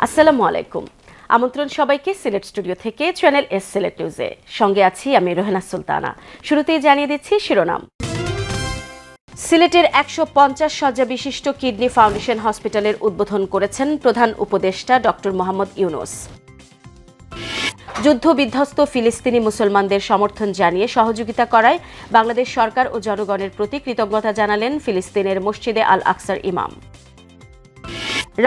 আসসালামু আলাইকুম। আমন্ত্রণ সবাইকে সিলেট স্টুডিও থেকে চ্যানেল এস সিলেট নিউজে। সঙ্গে আছি আমি রোহেনা সুলতানা। শুরুতেই জানিয়ে দিচ্ছি শিরোনাম। সিলেটের ১৫০ শয্যা বিশিষ্ট কিডনি ফাউন্ডেশন হসপিটালের উদ্বোধন করেছেন প্রধান উপদেষ্টা ডক্টর মোহাম্মদ ইউনূস। যুদ্ধ বিধ্বস্ত ফিলিস্তিনি মুসলমানদের সমর্থন জানিয়ে সহযোগিতা করায় বাংলাদেশ সরকার ও জনগণের প্রতি কৃতজ্ঞতা জানালেন ফিলিস্তিনের মসজিদে আল আকসার ইমাম।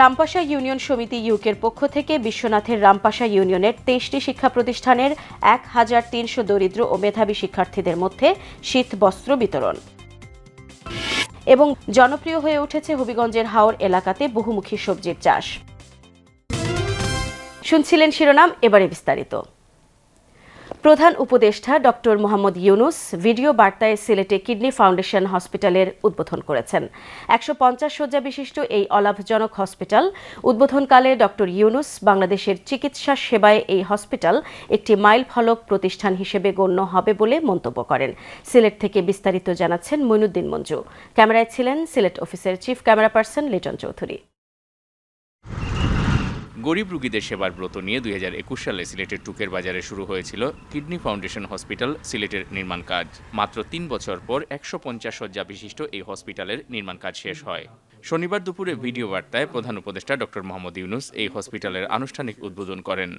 রামপাশা ইউনিয়ন সমিতি ইউকের পক্ষ থেকে বিশ্বনাথের রামপাশা ইউনিয়নের ২৩টি শিক্ষা প্রতিষ্ঠানের ১,৩০০ দরিদ্র ও মেধাবী শিক্ষার্থীদের মধ্যে শীত বস্ত্র বিতরণ। এবং জনপ্রিয় হয়ে উঠেছে হবিগঞ্জের হাওর এলাকাতে বহুমুখী সবজির চাষ। শুনছিলেন শিরোনাম, এবারে বিস্তারিত। প্রধান উপদেষ্টা ডক্টর মোহাম্মদ ইউনূস ভিডিও বার্তায় সিলেটে কিডনি ফাউন্ডেশন হসপিটালের উদ্বোধন করেছেন। ১৫০ শয্যা বিশিষ্ট এই অলাভজনক হসপিটাল উদ্বোধনকালে ডক্টর ইউনূস বাংলাদেশের চিকিৎসা সেবায় এই হসপিটাল একটি মাইল ফলক প্রতিষ্ঠান হিসেবে গণ্য হবে বলে মন্তব্য করেন। সিলেট থেকে বিস্তারিত জানাচ্ছেন মইনুদ্দিন মঞ্জু। ক্যামেরায় ছিলেন সিলেট অফিসের chief camera person Liton Chowdhury. গরিব রোগীদের সেবার ব্রত নিয়ে ২০২১ সালে সিলেটের টুকের বাজারে শুরু হয়েছিল কিডনি ফাউন্ডেশন হসপিটাল সিলেটের নির্মাণ কাজ। মাত্র ৩ বছর পর ১৫০ শয্যা বিশিষ্ট এই হসপিটালের নির্মাণ কাজ শেষ হয়। শনিবার দুপুরে ভিডিও বার্তায় প্রধান উপদেষ্টা ডক্টর মোহাম্মদ ইউনূস এই হসপিটালের আনুষ্ঠানিক উদ্বোধন করেন।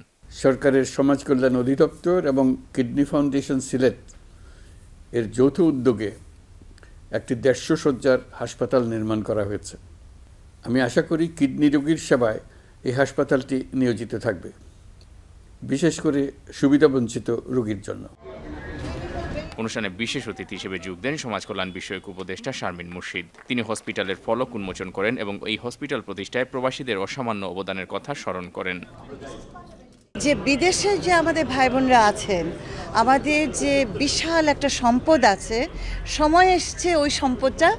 সরকারের সমাজ কল্যাণ অধিদপ্তর এবং কিডনি ফাউন্ডেশন সিলেট এর যৌথ উদ্যোগে একটি ১৫০ শয্যার হাসপাতাল নির্মাণ করা হয়েছে। আমি আশা করি কিডনি রোগীর সেবায় এই হাসপাতালটি নিয়োজিত থাকবে, বিশেষ করে সুবিধাবঞ্চিত রোগীর জন্য। অনুষ্ঠানে বিশেষ অতিথি হিসেবে যোগ দেন সমাজ কল্যাণ বিষয়ক উপদেষ্টা শারমিন মুর্শিদ। তিনি হসপিটালের ফলক উন্মোচন করেন এবং এই হসপিটাল প্রতিষ্ঠায় প্রবাসীদের অসামান্য অবদানের কথা স্মরণ করেন। যে বিদেশে যে আমাদের ভাই বোনরা আছেন, আমাদের যে বিশাল একটা সম্পদ আছে, সময় এসছে ওই সম্পদটা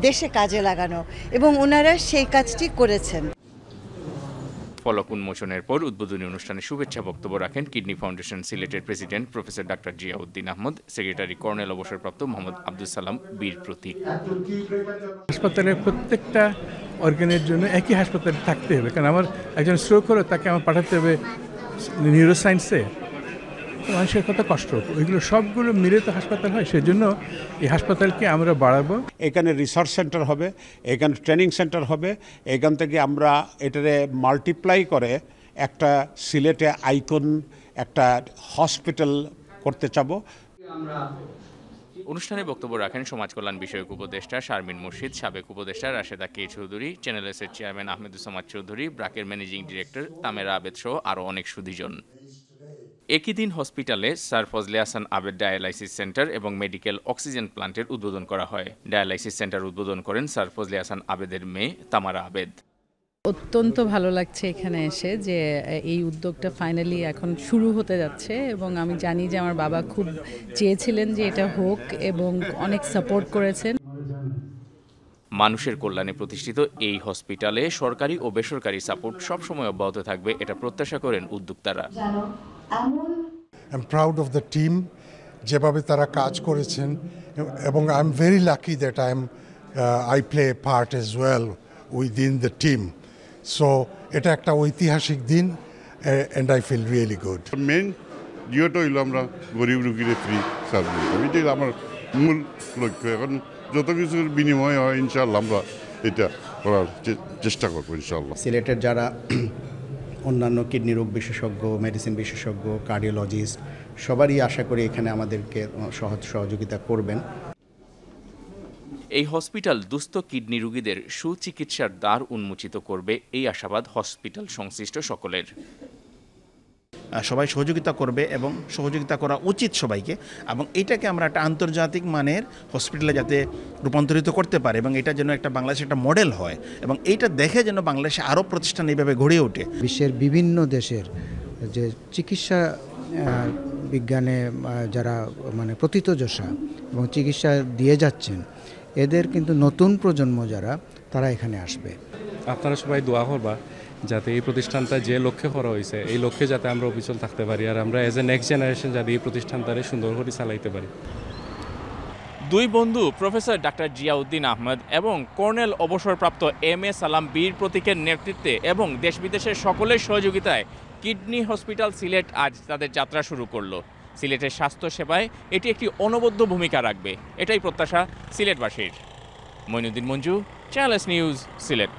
দেশে কাজে লাগানো, এবং ওনারা সেই কাজটি করেছেন। ফলক উন্মোচনের পর উদ্বোধনী অনুষ্ঠানে শুভেচ্ছা বক্তব্য রাখেন কিডনি ফাউন্ডেশন সিলেটের president professor doctor Ziauddin Ahmed, secretary colonel অবসরপ্রাপ্ত মোহাম্মদ আব্দুল সালাম বীর প্রতীক। হাসপাতালের প্রত্যেকটা অর্গানের জন্য একই হাসপাতালে থাকতে হবে, কারণ আমার একজন স্ট্রোক হলো তাকে আমার পাঠাতে হবে নিউরোসায়েন্সে। মানুষের কত কষ্ট, ওইগুলো সবগুলো মিলে তো হাসপাতাল হয়। সেজন্য এই হাসপাতালকে আমরা বাড়াবো। এখানে রিসার্চ সেন্টার হবে, এখানে ট্রেনিং সেন্টার হবে। এখান থেকে আমরা এটারে মাল্টিপ্লাই করে একটা সিলেটে আইকন একটা হসপিটাল করতে চাবো। অনুষ্ঠানে বক্তব্য রাখেন সমাজ কল্যাণ বিষয়ক উপদেষ্টা শারমিন মুর্শিদ, সাবেক উপদেষ্টা রাশেদা কে চৌধুরী, চ্যানেল এস এর চেয়ারম্যান আহমেদুজ্জামান চৌধুরী, ব্রাকের ম্যানেজিং ডিরেক্টর তামেরা আবেদ সহ আরও অনেক সুধীজন। একই দিন হসপিটালে স্যার ফজলে হাসান আবেদ ডায়ালাইসিস সেন্টার এবং মেডিকেল অক্সিজেন প্লান্টের উদ্বোধন করা হয়। ডায়ালাইসিস সেন্টার উদ্বোধন করেন স্যার ফজলে হাসান আবেদের মেয়ে তামারা আবেদ। অত্যন্ত ভালো লাগছে এখানে এসে যে এই উদ্যোগটা ফাইনালি এখন শুরু হতে যাচ্ছে, এবং আমি জানি যে আমার বাবা খুব চেয়েছিলেন যে এটা হোক এবং অনেক সাপোর্ট করেছেন। মানুষের কল্যাণে প্রতিষ্ঠিত এই হসপিটালে সরকারি ও বেসরকারি সাপোর্ট সবসময় অব্যাহত থাকবে, এটা প্রত্যাশা করেন উদ্যোক্তারা। I am proud of the team, যেভাবে তারা কাজ করেছেন, এবং I am very lucky that I play a part as well within the team. So এটা একটা ঐতিহাসিক দিন, and I feel really good. Main জিওটা হইল আমরা গরিব রুগীর ফ্রি সার্ভিস, এটাই আমার মূল লক্ষ্য। এখন যত কিছুর বিনিময় হয় ইনশাআল্লাহ আমরা এটা করার চেষ্টা করবো ইনশাআল্লাহ। সিলেটের যারা অন্যান্য কিডনি রোগ বিশেষজ্ঞ, মেডিসিন বিশেষজ্ঞ, কার্ডিওলজিস্ট, সবারই আশা করি এখানে আমাদেরকে সহযোগিতা করবেন। এই হসপিটাল দুস্থ কিডনি রোগীদের সুচিকিৎসার দ্বার উন্মোচিত করবে, এই আশাবাদ হসপিটাল সংশ্লিষ্ট সকলের। সবাই সহযোগিতা করবে এবং সহযোগিতা করা উচিত সবাইকে, এবং এইটাকে আমরা একটা আন্তর্জাতিক মানের হসপিটালে যাতে রূপান্তরিত করতে পারে, এবং এটা যেন একটা বাংলাদেশে একটা মডেল হয়, এবং এইটা দেখে যেন বাংলাদেশে আরও প্রতিষ্ঠান এইভাবে গড়ে ওঠে। বিশ্বের বিভিন্ন দেশের যে চিকিৎসা বিজ্ঞানে যারা প্রথিতযশা এবং চিকিৎসা দিয়ে যাচ্ছেন, এদের কিন্তু নতুন প্রজন্ম যারা, তারা এখানে আসবে। আপনারা সবাই দোয়া করবা যাতে এই প্রতিষ্ঠানটা যে লক্ষ্যে করা হয়েছে এই লক্ষ্যে যাতে আমরা অবিচল থাকতে পারি, আর আমরা এজ এ নেক্সট জেনারেশন যাতে এই প্রতিষ্ঠানটারে সুন্দর করে চালাইতে পারি। দুই বন্ধু প্রফেসর ডাক্তার জিয়াউদ্দিন আহমেদ এবং কর্নেল অবসরপ্রাপ্ত এম এ সালাম বীর প্রতীকের নেতৃত্বে এবং দেশ বিদেশের সকলের সহযোগিতায় কিডনি হসপিটাল সিলেট আজ তাদের যাত্রা শুরু করলো। সিলেটের স্বাস্থ্য সেবায় এটি একটি অনবদ্য ভূমিকা রাখবে, এটাই প্রত্যাশা সিলেটবাসীর। Moinuddin Manju, channel S news, Sylhet.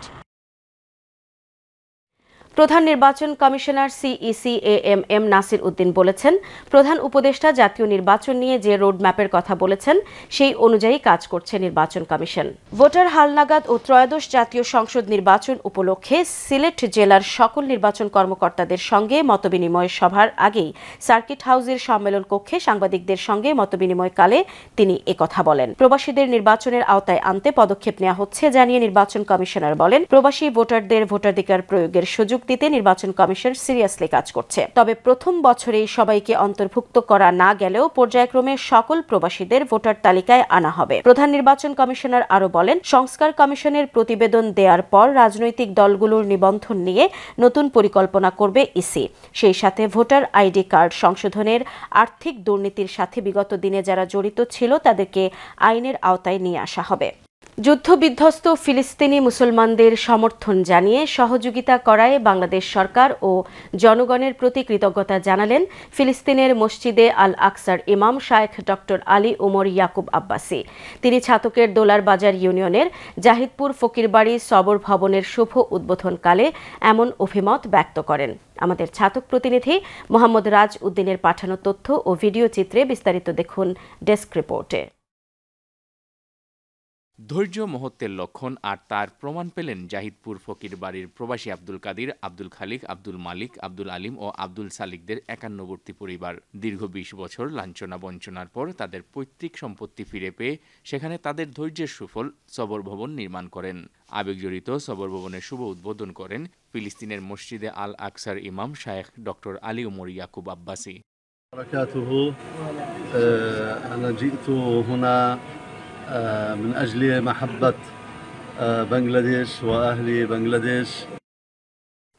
প্রধান নির্বাচন কমিশনার সিইসি এএমএম নাসির উদ্দিন বলেছেন, প্রধান উপদেষ্টা জাতীয় নির্বাচন নিয়ে যে রোডম্যাপের কথা বলেছেন সেই অনুযায়ী কাজ করছে নির্বাচন কমিশন। ভোটার হালনাগাদ ও ত্রয়োদশ জাতীয় সংসদ নির্বাচন উপলক্ষে সিলেট জেলার সকল নির্বাচন কর্মকর্তাদের সঙ্গে মতবিনিময় সভার আগেই সার্কিট হাউসের সম্মেলন কক্ষে সাংবাদিকদের সঙ্গে মতবিনিময়কালে তিনি একথা বলেন। প্রবাসীদের নির্বাচনের আওতায় আনতে পদক্ষেপ নেওয়া হচ্ছে জানিয়ে নির্বাচন কমিশনার বলেন, প্রবাসী ভোটারদের ভোটাধিকার প্রয়োগের সুযোগ দিতে নির্বাচন কমিশন সিরিয়াসলি কাজ করছে। তবে প্রথম বছরেই সবাইকে অন্তর্ভুক্ত করা না গেলেও পর্যায়ক্রমে সকল প্রবাসীদের ভোটার তালিকায় আনা হবে। প্রধান নির্বাচন কমিশনার আরও বলেন, সংস্কার কমিশনের প্রতিবেদন দেওয়ার পর রাজনৈতিক দলগুলোর নিবন্ধন নিয়ে নতুন পরিকল্পনা করবে ইসি। সেই সাথে ভোটার আইডি কার্ড সংশোধনের আর্থিক দুর্নীতির সাথে বিগত দিনে যারা জড়িত ছিল তাদেরকে আইনের আওতায় নিয়ে আসা হবে। যুদ্ধবিধ্বস্ত ফিলিস্তিনি মুসলমানদের সমর্থন জানিয়ে সহযোগিতা করায় বাংলাদেশ সরকার ও জনগণের প্রতি কৃতজ্ঞতা জানালেন ফিলিস্তিনের মসজিদে আল আকসার ইমাম শায়েখ ডক্টর আলী উমর ইয়াকুব আব্বাসী। তিনি ছাতকের দোলার বাজার ইউনিয়নের জাহিদপুর ফকিরবাড়ি সবর ভবনের শুভ উদ্বোধনকালে এমন অভিমত ব্যক্ত করেন। আমাদের ছাতক প্রতিনিধি মোহাম্মদ রাজ উদ্দিনের পাঠানো তথ্য ও ভিডিও চিত্রে বিস্তারিত দেখুন ডেস্ক রিপোর্টে। ধৈর্য মহত্বের লক্ষণ আর তার প্রমাণ পেলেন জাহিদপুর ফকির বাড়ির প্রবাসী আব্দুল কাদির, আব্দুল খালিক, আব্দুল মালিক, আব্দুল আলিম ও আব্দুল সালিকদের 51বর্তী পরিবার। দীর্ঘ 20 বছর লাঞ্ছনা বঞ্চনার পর তাদের পৈতৃক সম্পত্তি ফিরে পেয়ে সেখানে তাদের ধৈর্যের সুফল সবর ভবন নির্মাণ করেন। আবেগজড়িত সবর ভবনের শুভ উদ্বোধন করেন ফিলিস্তিনের মসজিদে আল আকসার ইমাম শায়েখ ডক্টর আলী উমর ইয়াকুব আব্বাসী। من أجل محبة بنغلاديش وأهل بنغلاديش।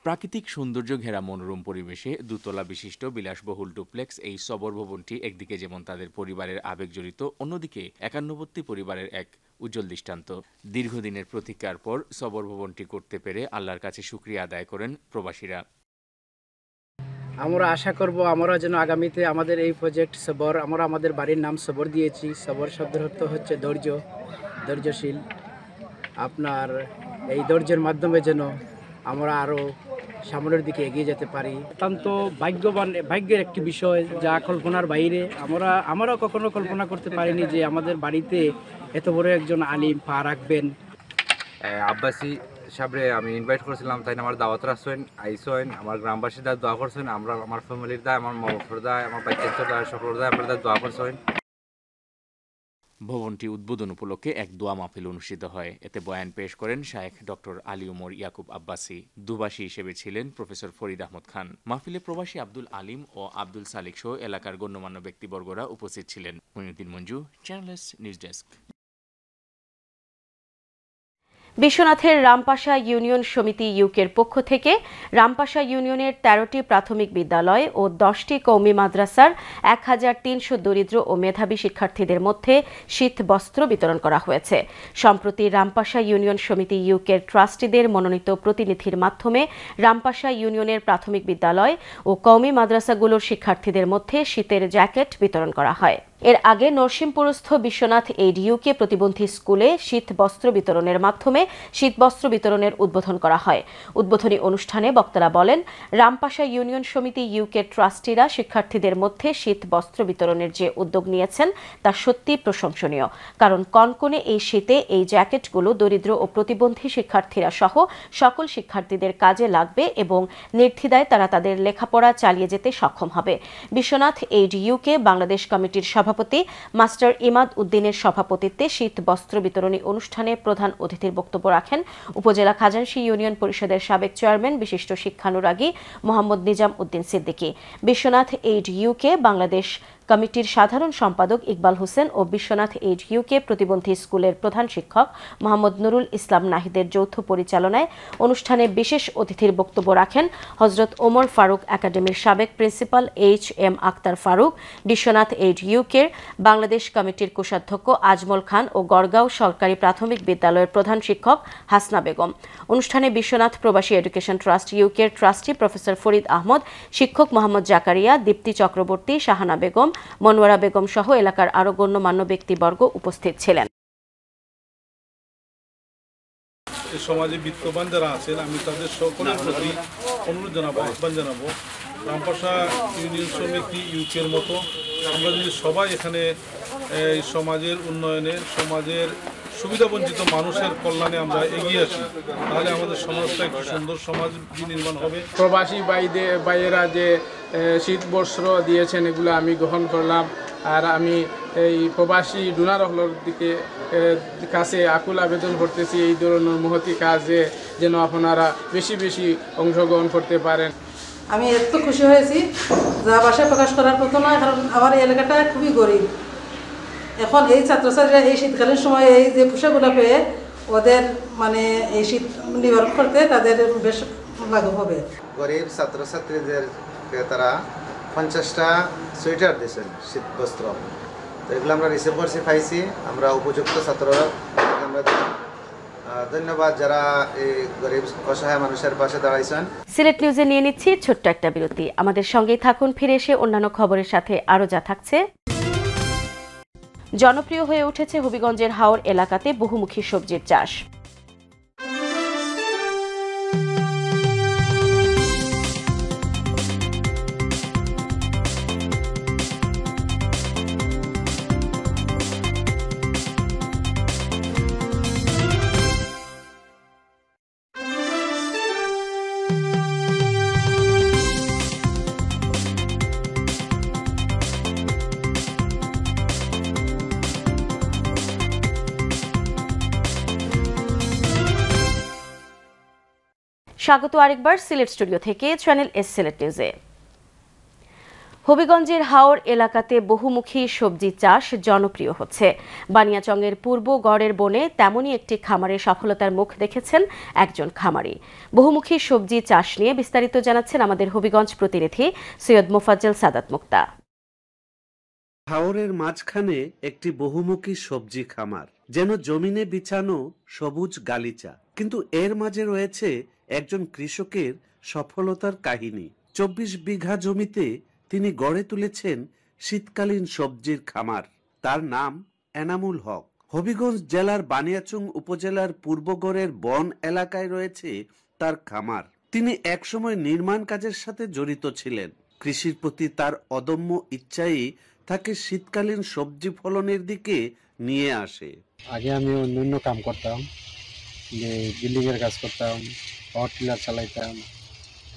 প্রাকৃতিক সৌন্দর্য ঘেরা মনোরম পরিবেশে দুতলা বিশিষ্ট বিলাসবহুল ডুপ্লেক্স এই সবর ভবনটি একদিকে যেমন তাদের পরিবারের আবেগ জড়িত, অন্যদিকে 51বর্তী পরিবারের এক উজ্জ্বল দৃষ্টান্ত। দীর্ঘদিনের প্রতীক্ষার পর সবর ভবনটি করতে পেরে আল্লাহর কাছে শুকরিয়া আদায় করেন প্রবাসীরা। আমরা আশা করব আমরা যেন আগামীতে আমাদের এই প্রজেক্ট সবর, আমরা আমাদের বাড়ির নাম সবর দিয়েছি। সবর শব্দের অর্থ হচ্ছে ধৈর্য, ধৈর্যশীল। আপনার এই ধৈর্যের মাধ্যমে যেন আমরা আরও সামনের দিকে এগিয়ে যেতে পারি। অত্যন্ত ভাগ্যের একটি বিষয়, যা কল্পনার বাইরে। আমরাও কখনো কল্পনা করতে পারিনি যে আমাদের বাড়িতে এত বড় একজন আলিম পা রাখবেন। আব্বাসী সাহেবরে আমি ইনভাইট করেছিলাম, তাই আমার দাওয়াত রাখছেন, আইসেন, আমার গ্রামবাসীর দ্বারা দোয়া করছেন, আমরা আমার ফ্যামিলির দ্বারা, আমার মা-বাবার দ্বারা, আমার বাচ্চাদের দ্বারা, সকলের দ্বারা আপনার দোয়া করছেন। ভবনটি উদ্বোধন উপলক্ষে এক দোয়া মাহফিল অনুষ্ঠিত হয়। এতে বয়ান পেশ করেন শায়েখ ডক্টর আলী উমর ইয়াকুব আব্বাসী। দুভাষী হিসেবে ছিলেন প্রফেসর ফরিদ আহমদ খান। মাহফিলে প্রবাসী আব্দুল আলিম ও আব্দুল সালিক সহ এলাকার গণ্যমান্য ব্যক্তিবর্গরা উপস্থিত ছিলেন। Moinuddin Manju, channel S news desk. বিশ্বনাথের রামপাশা ইউনিয়ন সমিতি ইউকের পক্ষ থেকে রামপাশা ইউনিয়নের 13টি প্রাথমিক বিদ্যালয় ও 10টি কওমি মাদ্রাসার 1300 দরিদ্র ও মেধাবী শিক্ষার্থীদের মধ্যে শীত বস্ত্র বিতরণ করা হয়েছে। সম্প্রতি রামপাশা ইউনিয়ন সমিতি ইউকের ট্রাস্টিদের মনোনীত প্রতিনিধির মাধ্যমে রামপাশা ইউনিয়নের প্রাথমিক বিদ্যালয় ও কওমি মাদ্রাসাগুলোর শিক্ষার্থীদের মধ্যে শীতের জ্যাকেট বিতরণ করা হয়। এর আগে নরসিংপুরস্থ বিশ্বনাথ এইড ইউকে প্রতিবন্ধী স্কুলে শীত বস্ত্র বিতরণের মাধ্যমে শীত বস্ত্র বিতরণের উদ্বোধন করা হয়। উদ্বোধনী অনুষ্ঠানে বক্তারা বলেন, রামপাশা ইউনিয়ন সমিতি ইউকে ট্রাস্টিরা শিক্ষার্থীদের মধ্যে শীত বস্ত্র বিতরণের যে উদ্যোগ নিয়েছেন তা সত্যি প্রশংসনীয়। কারণ কনকনে এই শীতে এই জ্যাকেটগুলো দরিদ্র ও প্রতিবন্ধী শিক্ষার্থীরা সহ সকল শিক্ষার্থীদের কাজে লাগবে এবং নির্দ্বিধায় তারা তাদের লেখাপড়া চালিয়ে যেতে সক্ষম হবে। বিশ্বনাথ এইড ইউকে বাংলাদেশ কমিটির সভাপতি মাস্টার ইমাদ উদ্দিনের সভাপতিত্বে শীত বস্ত্র বিতরণী অনুষ্ঠানে প্রধান অতিথির বক্তব্য রাখেন উপজেলা খাজানশী ইউনিয়ন পরিষদের সাবেক চেয়ারম্যান বিশিষ্ট শিক্ষানুরাগী মোহাম্মদ নিজাম উদ্দিন সিদ্দিকী। বিশ্বনাথ এইড ইউকে বাংলাদেশ কমিটির সাধারণ সম্পাদক ইকবাল হোসেন ও বিশ্বনাথ এইচ ইউকে প্রতিবন্ধী স্কুলের প্রধান শিক্ষক মোহাম্মদ নুরুল ইসলাম নাহিদের যৌথ পরিচালনায় অনুষ্ঠানে বিশেষ অতিথির বক্তব্য রাখেন হযরত ওমর ফারুক একাডেমির সাবেক principal H M. Akhtar Faruk, Biswanath H ইউকের বাংলাদেশ কমিটির কোষাধ্যক্ষ আজমল খান ও গড়গাঁও সরকারি প্রাথমিক বিদ্যালয়ের প্রধান শিক্ষক হাসনা বেগম। অনুষ্ঠানে বিশ্বনাথ প্রবাসী এডুকেশন ট্রাস্ট ইউকের ট্রাস্টি প্রফেসর ফরিদ আহমদ, শিক্ষক মোহাম্মদ জাকারিয়া, দীপ্তি চক্রবর্তী, শাহানা বেগম, মনোয়ারা বেগম সহ এলাকার আরো গণ্যমান্য ব্যক্তিবর্গ উপস্থিত ছিলেন। সমাজে বিত্তবান যারা আছেন আমি তাদের সকলের প্রতি অনুরোধ জানাবো, আহ্বান জানাবো, রামপাশা ইউনিয়ন সমিতি ইউকের মতো আমরা যদি সবাই এখানে সমাজের উন্নয়নে, সমাজের সুবিধাবঞ্চিত মানুষের কল্যাণে আমরা এগিয়ে আসি, তাহলে আমাদের সমাজটা একটু সুন্দর সমাজ নির্মাণ হবে। প্রবাসী ভাইয়েরা যে শীত বস্ত্র দিয়েছেন এগুলো আমি গ্রহণ করলাম। আর আমি এই প্রবাসী ডোনার হলের কাছে আকুল আবেদন করতেছি এই ধরনের মহতি কাজে যেন আপনারা বেশি বেশি অংশগ্রহণ করতে পারেন। আমি এত খুশি হয়েছি যা ভাষায় প্রকাশ করার মতো নয়, কারণ আমার এই এলাকাটা খুবই গরিব। এখন এই ছাত্রছাত্রীরা এই শীতকালীন সময়ে এই যে পোশাকগুলো পেয়ে ওদের মানে এই শীত নিবারণ করতে তাদের বেশ লাঘব হবে। গরিব ছাত্রছাত্রীদের তারা 50টা সোয়েটার দিয়েছেন, শীত বস্ত্র, তো এগুলো আমরা রিসিভ করছি, পাইছি। আমরা উপযুক্ত ছাত্ররা আমরা ধন্যবাদ যারা এই গরিব অসহায় মানুষের পাশে দাঁড়াইছেন। সিলেট নিউজে নিয়ে নিচ্ছি ছোট্ট একটা বিরতি। আমাদের সঙ্গেই থাকুন, ফিরে এসে অন্যান্য খবরের সাথে আরও যা থাকছে। জনপ্রিয় হয়ে উঠেছে হবিগঞ্জের হাওর এলাকাতে বহুমুখী সবজির চাষ। স্বাগত আরেকবার সিলেট স্টুডিও থেকে চ্যানেল এস সিলেট নিউজে। হবিগঞ্জের হাওর এলাকাতে বহুমুখী সবজি চাষ জনপ্রিয় হচ্ছে। বানিয়াচংয়ের পূর্ব গড়ের বনে তেমনই একটি খামারের সফলতার মুখ দেখেছেন একজন খামারি। বহুমুখী সবজি চাষ নিয়ে বিস্তারিত জানাচ্ছেন আমাদের হবিগঞ্জ প্রতিনিধি সৈয়দ মোফাজ্জল সাদাত মুক্তা। হাওরের মাঝখানে একটি বহুমুখী সবজি খামার, যেন জমিনে বিছানো সবুজ গালিচা, কিন্তু এর মাঝে রয়েছে একজন কৃষকের সফলতার কাহিনী। 24 বিঘা জমিতে তিনি গড়ে তুলেছেন শীতকালীন সবজির খামার। তার নাম এনামুল হক। হবিগঞ্জ জেলার বানিয়াচং উপজেলার পূর্বগড়ের বন এলাকায় রয়েছে তার খামার। তিনি একসময় নির্মাণ কাজের সাথে জড়িত ছিলেন। কৃষির প্রতি তার অদম্য ইচ্ছাই তাকে শীতকালীন সবজি ফলনের দিকে নিয়ে আসে। আগে আমি অন্যান্য কাম করতাম, যে বিল্ডিং এর কাজ করতাম, পাওয়ার টিলার চালাইতাম।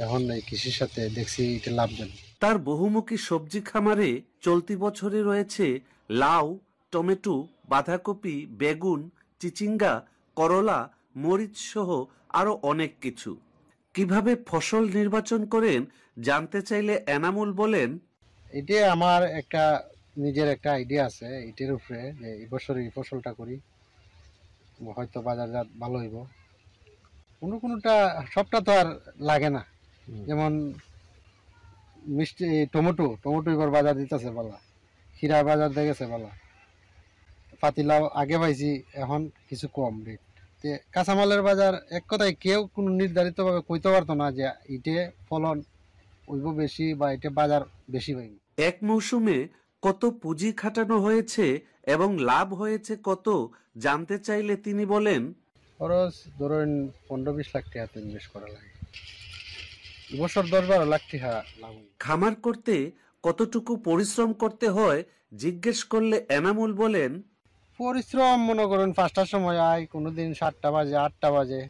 এখন এই কৃষির সাথে দেখছি এটা লাভজনক। তার বহুমুখী সবজি খামারে চলতি বছরে রয়েছে লাউ, টমেটো, বাঁধাকপি, বেগুন, চিচিঙ্গা, করলা, মরিচ সহ আরো অনেক কিছু। কিভাবে ফসল নির্বাচন করেন জানতে চাইলে এনামুল বলেন, এটা আমার একটা নিজের একটা আইডিয়া আছে এটার উপরে, যে এই বছর এই ফসলটা করি, হয়তো বাজারজাত ভালো হইব। কোনোটা সবটা তো আর লাগে না। যেমন মিষ্টি টমেটো এবার বাজার দিতেছে বালা, খিরা বাজার দেখেছে বালা, পাতিলাও আগে পাইছি, এখন কিছু কম রেট। কাঁচামালের বাজার এক কথায় কেউ কোনো নির্ধারিতভাবে কইতে পারতো না যে ইটে ফলন হইব বেশি বা এটা বাজার বেশি পাইব। এক মৌসুমে কত পুঁজি খাটানো হয়েছে এবং লাভ হয়েছে কত জানতে চাইলে তিনি বলেন, খরচ ধরেন 15-20 লাখ টাকা ইনভেস্ট করা লাগে, এবছর 10-12 লাখ টাকা লাভ। খামার করতে কতটুকু পরিশ্রম করতে হয় জিজ্ঞেস করলে এনামুল বলেন, পরিশ্রম মনে করেন 5টার সময় আয়, কোনোদিন 7টা বাজে, 8টা বাজে,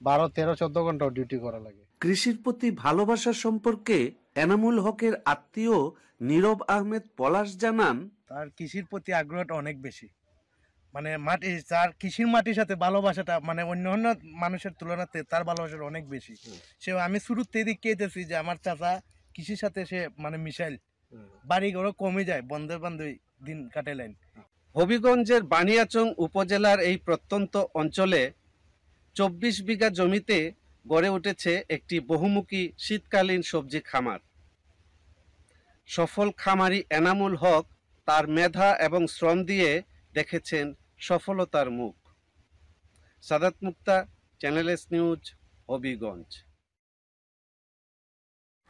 12, 13, 14 ঘন্টা ডিউটি করা লাগে। কৃষির প্রতি ভালোবাসা সম্পর্কে এনামুল হকের আত্মীয় নীরব আহমেদ পলাশ জানান, তার কৃষির প্রতি আগ্রহটা অনেক বেশি। মানে মাটি, তার কৃষির মাটির সাথে ভালোবাসাটা মানে অন্য মানুষের তুলনাতে তার ভালোবাসাটা অনেক বেশি। সে আমি শুরুতে দেখতেছি যে আমার চাচা কৃষির সাথে সে মানে মিশাইল, বাড়িঘরও কমে যায়, বন্ধে বান্ধব দিন কাটাইলেন। হবিগঞ্জের বানিয়াচং উপজেলার এই প্রত্যন্ত অঞ্চলে 24 বিঘা জমিতে গড়ে উঠেছে একটি বহুমুখী শীতকালীন সবজি খামার। সফল খামারি এনামুল হক তার মেধা এবং শ্রম দিয়ে দেখেছেন সফলতার মুখ। সাদাত মুক্তা, চ্যানেল এস নিউজ, হবিগঞ্জ।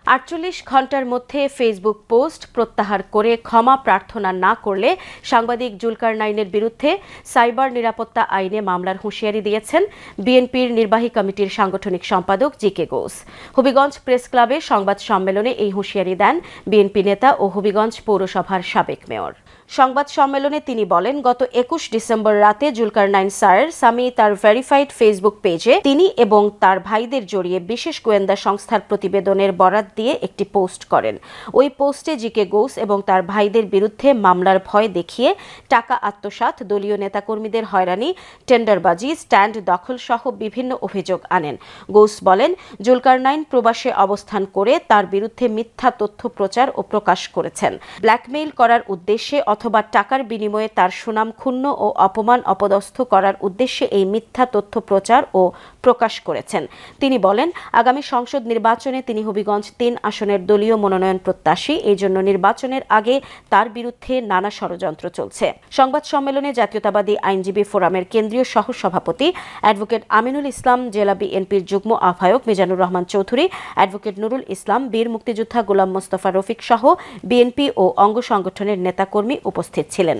48 ঘন্টার মধ্যে ফেসবুক পোস্ট প্রত্যাহার করে ক্ষমা প্রার্থনা না করলে সাংবাদিক জুলকারনাইনের বিরুদ্ধে সাইবার নিরাপত্তা আইনে মামলার হুঁশিয়ারি দিয়েছেন বিএনপির নির্বাহী কমিটির সাংগঠনিক সম্পাদক জি.কে. ঘোষ। হবিগঞ্জ প্রেস ক্লাবে সংবাদ সম্মেলনে এই হুঁশিয়ারি দেন বিএনপি নেতা ও হবিগঞ্জ পৌরসভার সাবেক মেয়র। সংবাদ সম্মেলনে তিনি বলেন, গত 21 ডিসেম্বর রাতে জুলকারনাইন স্যারের স্বামী তার ভেরিফাইড ফেসবুক পেজে তিনি এবং তার ভাইদের জড়িয়ে বিশেষ গোয়েন্দা সংস্থার প্রতিবেদনের বরাত দিয়ে একটি পোস্ট করেন। ওই পোস্টে জি.কে. ঘোষ এবং তার ভাইদের বিরুদ্ধে মামলার ভয় দেখিয়ে টাকা আত্মসাৎ, দলীয় নেতাকর্মীদের হয়রানি, টেন্ডারবাজি, স্ট্যান্ড দখল সহ বিভিন্ন অভিযোগ আনেন। ঘোষ বলেন, জুলকারনাইন প্রবাসে অবস্থান করে তার বিরুদ্ধে মিথ্যা তথ্য প্রচার ও প্রকাশ করেছেন। ব্ল্যাকমেইল করার উদ্দেশ্যে অথবা টাকার বিনিময়ে তার সুনাম ক্ষুণ্ণ ও অপমান অপদস্থ করার উদ্দেশ্যে এই মিথ্যা তথ্য প্রচার ও প্রকাশ করেছেন। তিনি বলেন, আগামী সংসদ নির্বাচনে তিনি হবিগঞ্জ 3 আসনের দলীয় মনোনয়ন প্রত্যাশী, এই জন্য নির্বাচনের আগে তার বিরুদ্ধে নানা ষড়যন্ত্র চলছে। সংবাদ সম্মেলনে জাতীয়তাবাদী আইনজীবী ফোরামের কেন্দ্রীয় সহ সভাপতি অ্যাডভোকেট আমিনুল ইসলাম, জেলা বিএনপির যুগ্ম আহ্বায়ক মিজানুর রহমান চৌধুরী, অ্যাডভোকেট নুরুল ইসলাম, বীর মুক্তিযোদ্ধা গোলাম মোস্তফা রফিক সহ বিএনপি ও অঙ্গ সংগঠনের নেতাকর্মী উপস্থিত ছিলেন।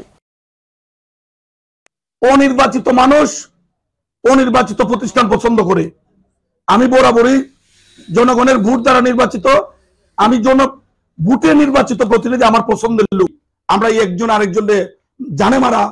অনির্বাচিত মানুষ অনির্বাচিত প্রতিষ্ঠান পছন্দ করে। আমি বরাবরই জনগণের ভোট দ্বারা নির্বাচিত, আমি ভোটে নির্বাচিত প্রতিনিধি আমার পছন্দের লোক। আমরা একজন আরেকজনের জানে মারা,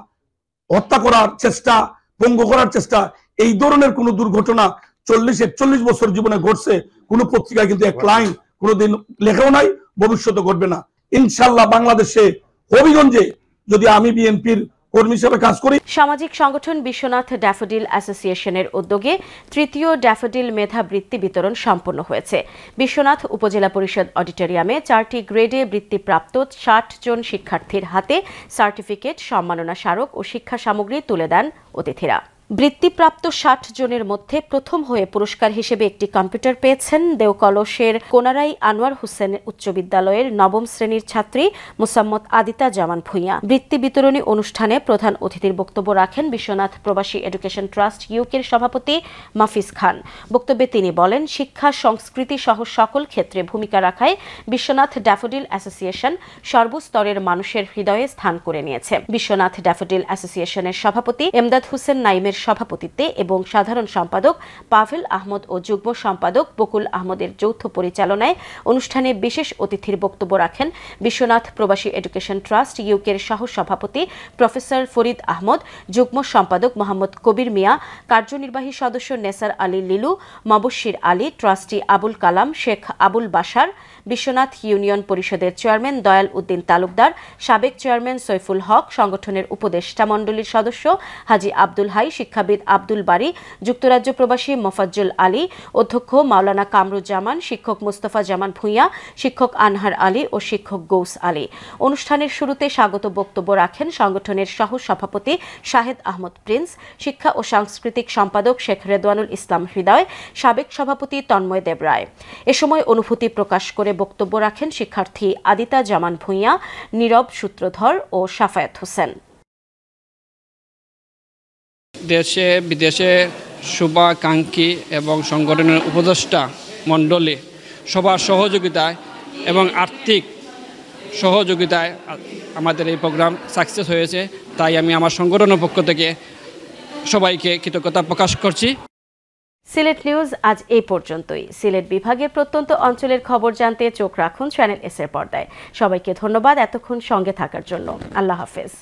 হত্যা করার চেষ্টা, পঙ্গু করার চেষ্টা, এই ধরনের কোন দুর্ঘটনা 40-41 বছর জীবনে ঘটছে, কোন পত্রিকায় কিন্তু এক লাইন কোনোদিন লেখাও নাই, ভবিষ্যতে ঘটবে না। ইনশাল্লাহ বাংলাদেশে হবিগঞ্জে যদি আমি বিএনপির কর্মী হিসেবে কাজ করি। সামাজিক সংগঠন বিশ্বনাথ ড্যাফোডিল অ্যাসোসিয়েশনের উদ্যোগে তৃতীয় ড্যাফোডিল মেধা বৃত্তি বিতরণ সম্পন্ন হয়েছে। বিশ্বনাথ উপজেলা পরিষদ অডিটোরিয়ামে 4টি গ্রেডে বৃত্তিপ্রাপ্ত 60 জন শিক্ষার্থীর হাতে সার্টিফিকেট, সম্মাননা স্মারক ও শিক্ষা সামগ্রী তুলে দেন অতিথিরা। বৃত্তিপ্রাপ্ত 60 জনের মধ্যে প্রথম হয়ে পুরস্কার হিসেবে একটি কম্পিউটার পেয়েছেন দেওকলসের কোনারাই আনোয়ার হোসেন উচ্চ বিদ্যালয়ের 9ম শ্রেণীর ছাত্রী মুসাম্মত আদিতা জামান ভুঁইয়া। বৃত্তি বিতরণী অনুষ্ঠানে প্রধান অতিথির বক্তব্য রাখেন বিশ্বনাথ প্রবাসী এডুকেশন ট্রাস্ট ইউকের সভাপতি মাফিজ খান। বক্তব্যে তিনি বলেন, শিক্ষা, সংস্কৃতি সহ সকল ক্ষেত্রে ভূমিকা রাখায় বিশ্বনাথ ড্যাফোডিল অ্যাসোসিয়েশন সর্বস্তরের মানুষের হৃদয়ে স্থান করে নিয়েছে। বিশ্বনাথ ড্যাফোডিল অ্যাসোসিয়েশনের সভাপতি এমদাদ হোসেন নাইমের সভাপতিত্বে এবং সাধারণ সম্পাদক পাভেল আহমদ ও যুগ্ম সম্পাদক বকুল আহমদের যৌথ পরিচালনায় অনুষ্ঠানে বিশেষ অতিথির বক্তব্য রাখেন বিশ্বনাথ প্রবাসী এডুকেশন ট্রাস্ট ইউকের সহ সভাপতি প্রফেসর ফরিদ আহমদ, যুগ্ম সম্পাদক মোহাম্মদ কবির মিয়া, কার্যনির্বাহী সদস্য নেসার আলী লিলু, মবশির আলী, ট্রাস্টি আবুল কালাম, শেখ আবুল বাশার, বিশ্বনাথ ইউনিয়ন পরিষদের চেয়ারম্যান দয়াল উদ্দিন তালুকদার, সাবেক চেয়ারম্যান সৈফুল হক, সংগঠনের উপদেষ্টা মণ্ডলীর সদস্য হাজি আব্দুল হাই, শিক্ষাবিদ আব্দুল বারী, যুক্তরাজ্য প্রবাসী মোফাজ্জল আলী, অধ্যক্ষ মাওলানা কামরুজ্জামান, শিক্ষক মুস্তফা জামান ভুঁইয়া, শিক্ষক আনহার আলী ও শিক্ষক গৌস আলী। অনুষ্ঠানের শুরুতে স্বাগত বক্তব্য রাখেন সংগঠনের সহ সভাপতি শাহেদ আহমদ প্রিন্স, শিক্ষা ও সাংস্কৃতিক সম্পাদক শেখ রেদওয়ানুল ইসলাম হৃদয়, সাবেক সভাপতি তন্ময় দেবরায়। এ সময় অনুভূতি প্রকাশ করে বক্তব্য রাখেন শিক্ষার্থী আদিতা জামান ভুঁইয়া, নীরব সূত্রধর ও সাফায়াত হোসেন। দেশে বিদেশে শুভাকাঙ্ক্ষী এবং সংগঠনের উপদেষ্টা মণ্ডলী সবার সহযোগিতায় এবং আর্থিক সহযোগিতায় আমাদের এই প্রোগ্রাম সাকসেস হয়েছে। তাই আমি আমার সংগঠনের পক্ষ থেকে সবাইকে কৃতজ্ঞতা প্রকাশ করছি। সিলেট নিউজ আজ এই পর্যন্তই। সিলেট বিভাগের প্রত্যন্ত অঞ্চলের খবর জানতে চোখ রাখুন চ্যানেল এস এর পর্দায়। সবাইকে ধন্যবাদ এতক্ষণ সঙ্গে থাকার জন্য। আল্লাহ হাফেজ।